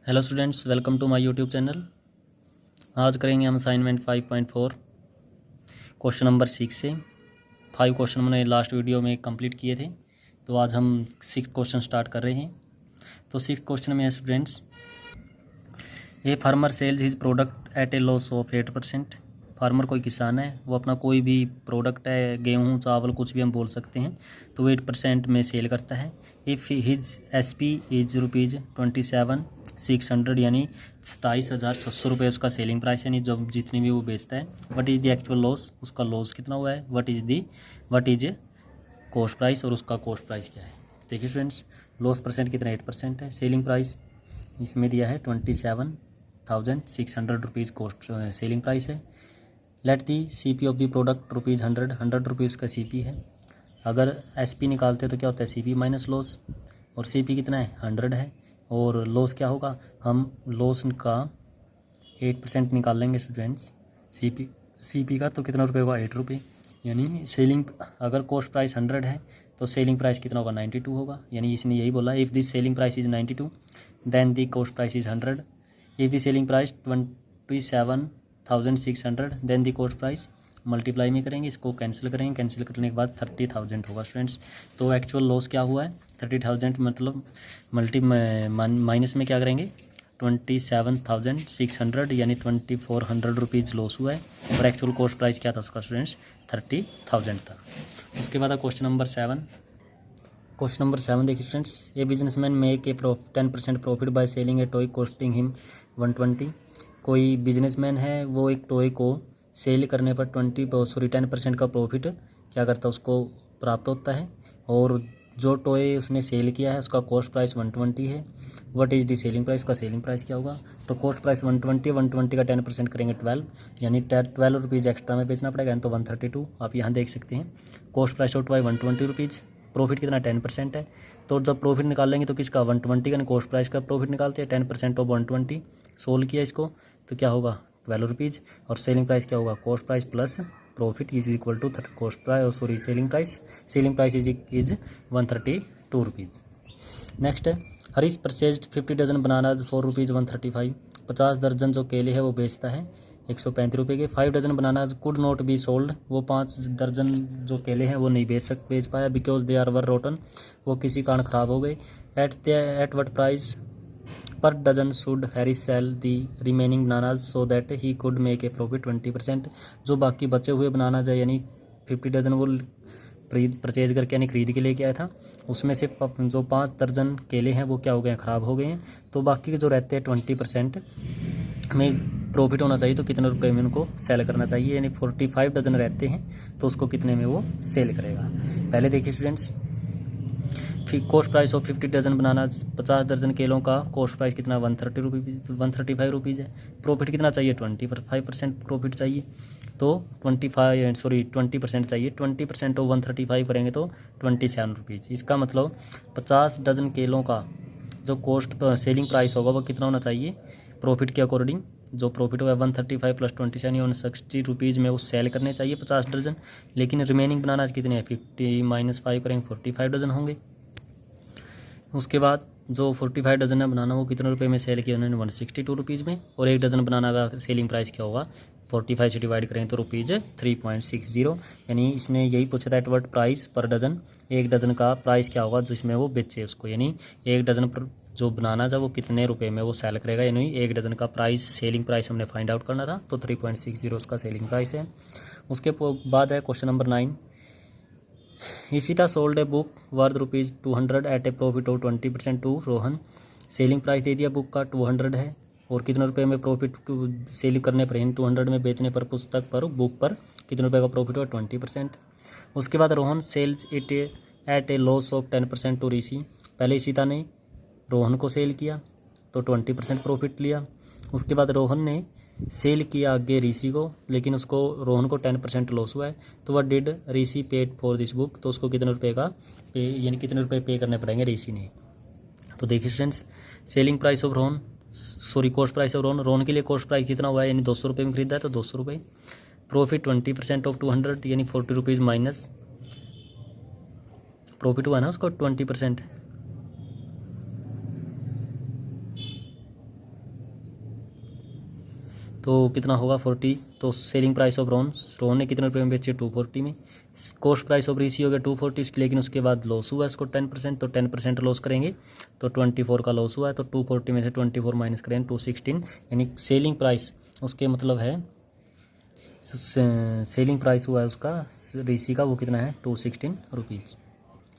Hello students, welcome to my YouTube channel. आज करेंगे हम असाइनमेंट 5.4 क्वेश्चन नंबर 6 से। 5 क्वेश्चन हमने लास्ट वीडियो में कंप्लीट किए थे, तो आज हम 6 क्वेश्चन स्टार्ट कर रहे हैं। तो 6 क्वेश्चन में है students, a farmer sales his product at a loss of 8%। Farmer कोई किसान है, वो अपना कोई भी प्रोडक्ट है, गेहूँ चावल कुछ भी हम बोल सकते हैं, तो 8% में सेल करता है। इफ़ हिज SP इज ₹27,600 यानी 27,600 रुपये उसका सेलिंग प्राइस, यानी जब जितनी भी वो बेचता है। What is the actual loss, उसका लॉस कितना हुआ है। व्हाट इज कॉस्ट प्राइस, और उसका कॉस्ट प्राइस क्या है। देखिए स्टूडेंट्स, लॉस परसेंट कितना 8% है। सेलिंग प्राइस इसमें दिया है 27,600 रुपीज़ कॉस्ट सेलिंग प्राइस है। Let the CP of the product ₹100 rupees का CP है। अगर SP निकालते तो क्या होता है, CP माइनस लॉस, और CP कितना है 100 है, और लॉस क्या होगा, हम लॉस का 8% निकाल लेंगे स्टूडेंट्स CP का, तो कितना रुपये होगा 8 रुपये। यानी सेलिंग, अगर कॉस्ट प्राइस 100 है तो सेलिंग प्राइस कितना होगा 92 होगा। यानी इसने यही बोला, if this selling price is 92 then the cost price is 100। If the selling price 27,600 then the cost price, multiply में करेंगे, इसको कैंसिल करेंगे, कैंसिल करने के बाद 30,000 होगा स्टूडेंट्स। तो एक्चुअल लॉस क्या हुआ है 30,000, मतलब माइनस में क्या करेंगे 27,600 यानी 2,400 रुपीज़ लॉस हुआ है, और एक्चुअल कॉस्ट प्राइस क्या था उसका स्टूडेंट्स 30,000 था। उसके बाद क्वेश्चन नंबर 7। क्वेश्चन नंबर 7 देखिए students, a businessman make a 10% profit by selling A toy costing him 120। कोई बिजनेसमैन है, वो एक टॉय को सेल करने पर 10% का प्रॉफिट क्या करता है, उसको प्राप्त होता है, और जो टॉय उसने सेल किया है उसका कॉस्ट प्राइस 120 है। What is the selling price, का सेलिंग प्राइस क्या होगा। तो कॉस्ट प्राइस 120 का 10% करेंगे 12, यानी 12 रुपीज़ एक्स्ट्रा में बेचना पड़ेगा, तो 132 आप यहाँ देख सकते हैं। Cost price of toy 120 rupees, profit कितना 10% है। तो जब प्रॉफिट निकाल लेंगे तो किसका 120 का, कॉस्ट प्राइस का प्रॉफिट निकालते हैं, 10% ऑफ 120 सोल्व किया इसको, तो क्या होगा 12 रुपीज़, और सेलिंग प्राइस क्या होगा cost price plus profit is equal to cost price, sorry selling price is 132 rupees. Next है, Harish purchased 50 dozen bananas for ₹135। 50 दर्जन जो केले हैं वो बेचता है 135 रुपये के। 5 dozen bananas could not be sold, वो 5 दर्जन जो केले हैं वो नहीं बेच पाया, because they are were rotten, वो किसी कारण ख़राब हो गए। At what price per dozen should Harris sell the remaining bananas so that he could make a profit 20%। जो बाकी बचे हुए बनानाज है, यानी 50 डजन वो परचेज करके यानी खरीद के लेके आया था, उसमें से जो 5 दर्जन केले हैं वो क्या हो गए हैं, ख़राब हो गए हैं। तो बाकी के जो रहते हैं 20% में प्रॉफिट होना चाहिए, तो कितने रुपए में उनको सेल करना चाहिए, यानी 45 डजन रहते हैं तो उसको कितने में वो सेल करेगा। पहले देखिए students, cost price of 50 dozen banana, 50 दर्जन केलों का कॉस्ट प्राइस कितना 135 रुपीज़ है। प्रॉफिट कितना चाहिए 25% प्रॉफिट चाहिए, तो 20% चाहिए। 20% ऑफ 135 करेंगे तो 27 रुपीज़। इसका मतलब 50 डजन केलों का जो कॉस्ट सेलिंग प्राइस होगा वो कितना होना चाहिए प्रॉफिट के अकॉर्डिंग। जो प्रॉफिट होगा 135 + 27 यानी 60 रुपीज़ में वो सेल करने चाहिए 50 डजन, लेकिन रिमेनिंग बनाना कितने हैं 50 - 5 करेंगे 45 डजन होंगे। उसके बाद जो 45 डजन है बनाना वो कितने रुपए में सेल किया उन्होंने 162 रुपीज़ में, और 1 डजन बनाना का सेलिंग प्राइस क्या होगा 45 से डिवाइड करेंगे तो ₹3.60, यानी इसने यही पूछा था at what price per dozen, 1 dozen का प्राइस क्या होगा जिसमें वो बेचे उसको, यानी 1 डजन पर जो बनाना था वो कितने रुपए में वो सेल करेगा, यानी 1 डजन का प्राइस सेलिंग प्राइस हमने फाइंड आउट करना था, तो 3.60 उसका सेलिंग प्राइस है। उसके बाद है question number 9। Ishita sold a book worth ₹200 at a profit of 20% to Rohan. Selling price दे दिया बुक का 200 है, और कितने रुपए में प्रॉफिट सेल करने पर, 200 में बेचने पर पुस्तक पर बुक पर कितने रुपए का प्रॉफिट हुआ 20%। उसके बाद Rohan sells it at a loss of 10% to Rishi. पहले इशिता ने रोहन को सेल किया तो 20% प्रॉफिट लिया। उसके बाद रोहन ने सेल किया आगे ऋषि को, लेकिन उसको रोहन को 10% लॉस हुआ है, तो वह did Rishi paid for this book, तो उसको कितने रुपए का पे, यानी कितने रुपए पे करने पड़ेंगे ऋषि ने। तो देखिए students, selling price of Rohan, sorry cost price of Rohan के लिए कॉस्ट प्राइस कितना हुआ है, यानी 200 रुपये में खरीदा है तो 200 रुपये। प्रॉफिट 20% ऑफ 200 यानी 40 रुपीज़ माइनस प्रॉफिट हुआ ना उसको 20%, तो कितना होगा 40। तो सेलिंग प्राइस ऑफ रोहन ने कितने रुपये में बेचे 240 में। कॉस्ट प्राइस ऑफ ऋषि हो गया 240, लेकिन उसके बाद लॉस हुआ इसको 10%, तो 10% लॉस करेंगे तो 24 का लॉस हुआ है। तो 240 में से 24 माइनस करेंगे 216, यानी सेलिंग प्राइस उसके मतलब है सेलिंग प्राइस हुआ है उसका ऋषि का, वो कितना है 216 रुपीज़।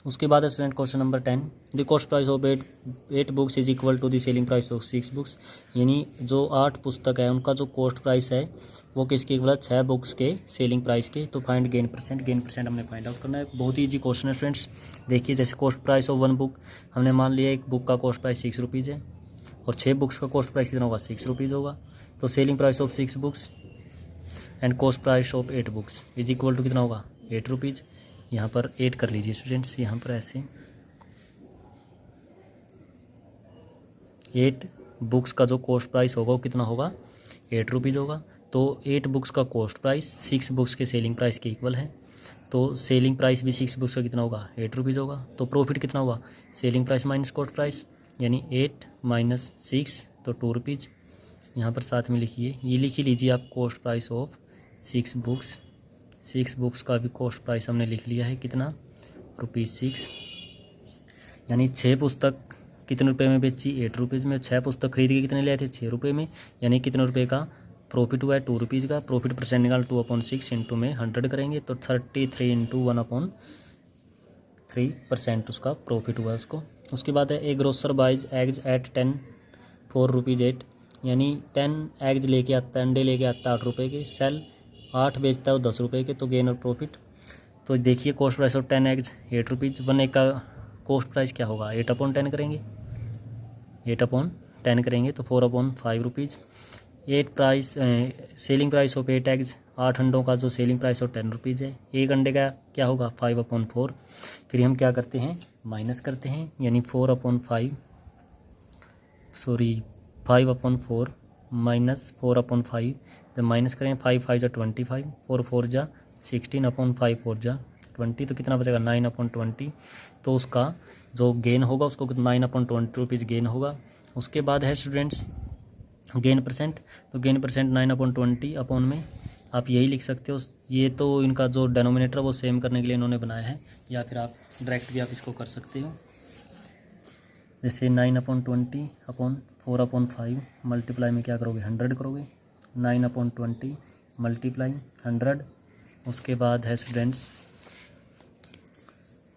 उसके बाद है student question number 10, the cost price of 8 books is equal to the selling price of 6 books. यानी जो 8 पुस्तक है उनका जो कॉस्ट प्राइस है वो किसके इक्वल है 6 बुक्स के सेलिंग प्राइस के। तो फाइंड गेन परसेंट हमने फाइंड आउट करना है। बहुत ही ईजी क्वेश्चन है स्टूडेंट्स। देखिए जैसे कॉस्ट प्राइस ऑफ 1 बुक, हमने मान लिया एक बुक का कॉस्ट प्राइस 6 रुपीज़ है और 6 बुक्स का कॉस्ट प्राइस कितना होगा 6 रुपीज़ होगा। तो selling price of 6 books and cost price of 8 books is equal to कितना होगा 8 रुपीज़। यहाँ पर 8 कर लीजिए स्टूडेंट्स, यहाँ पर ऐसे 8 बुक्स का जो कॉस्ट प्राइस होगा वो कितना होगा 8 रुपीज़ होगा। तो 8 बुक्स का कॉस्ट प्राइस 6 बुक्स के सेलिंग प्राइस के इक्वल है। तो सेलिंग प्राइस भी 6 बुक्स का कितना होगा 8 रुपीज़ होगा। तो प्रॉफिट कितना हुआ selling price minus cost price, यानी 8 माइनस 6 तो 2 रुपीज़। यहाँ पर साथ में लिखिए, ये लिख ही लीजिए आप cost price of 6 books. 6 books का भी कॉस्ट प्राइस हमने लिख लिया है कितना ₹6, यानी 6 पुस्तक कितने रुपए में बेची 8 रुपीज़ में। 6 पुस्तक खरीद के कितने ले आए थे 6 रुपये में, यानी कितने रुपए का प्रॉफिट हुआ है 2 रुपीज़ का। प्रॉफिट परसेंट निकाल 2/6 इंटू में 100 करेंगे तो 33 इंटू 1/3% उसका प्रॉफिट हुआ है उसको। उसके बाद है a grocer buys eggs at 10 4 rupees 8, यानी 10 एग्स लेके आता है, अंडे लेके आता है 8 रुपये के, सेल 8 बेचता है वो 10 रुपये के, तो गेन और प्रॉफिट। तो देखिए cost price of 10 eggs 8 rupees, 1 egg का कॉस्ट प्राइस क्या होगा 8/10 करेंगे, 8/10 करेंगे तो 4/5 rupees. 8 price selling price of 8 eggs, 8 अंडों का जो सेलिंग प्राइस ऑफ 10 रुपीज़ है, एक अंडे का क्या होगा 5/4। फिर हम क्या करते हैं माइनस करते हैं, यानी 5/4 माइनस 4/5, जब माइनस करें 5 5 जा 25, 4 4 जा 16/5 4 जा 20, तो कितना बचेगा 9/20। तो उसका जो गेन होगा उसको 9/20 रुपीज़ गेन होगा। उसके बाद है स्टूडेंट्स गेन परसेंट, तो गेन परसेंट 9/20 अपॉन में आप यही लिख सकते हो। ये तो इनका जो डेनोमिनेटर वो सेम करने के लिए इन्होंने बनाया है, या फिर आप डायरेक्ट भी आप इसको कर सकते हो। जैसे 9/20 अपॉन 4/5 मल्टीप्लाई में क्या करोगे 100 करोगे, 9/20 मल्टीप्लाई 100। उसके बाद है स्टूडेंट्स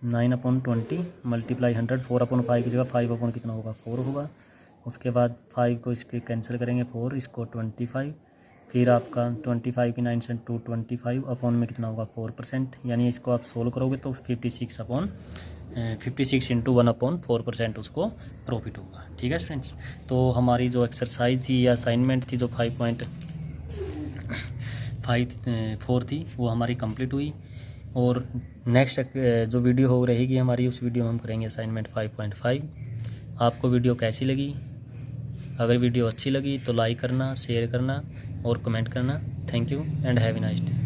9/20 मल्टीप्लाई 100, 4/5 की जगह 5 कितना होगा 4 होगा। उसके बाद 5 को इसके कैंसिल करेंगे 4, इसको 25, फिर आपका 25 की 9 से 225 अपॉन में कितना होगा 4%, यानी इसको आप सोल्व करोगे तो 56 इंटू 1/4% उसको प्रॉफिट होगा। ठीक है स्टूडेंट्स, तो हमारी जो एक्सरसाइज थी या असाइनमेंट थी जो 5.54 थी वो हमारी कंप्लीट हुई। और नेक्स्ट जो वीडियो हो रहेगी हमारी, उस वीडियो में हम करेंगे असाइनमेंट 5.5। आपको वीडियो कैसी लगी? अगर वीडियो अच्छी लगी तो लाइक करना, शेयर करना और कमेंट करना। Thank you and have a nice day.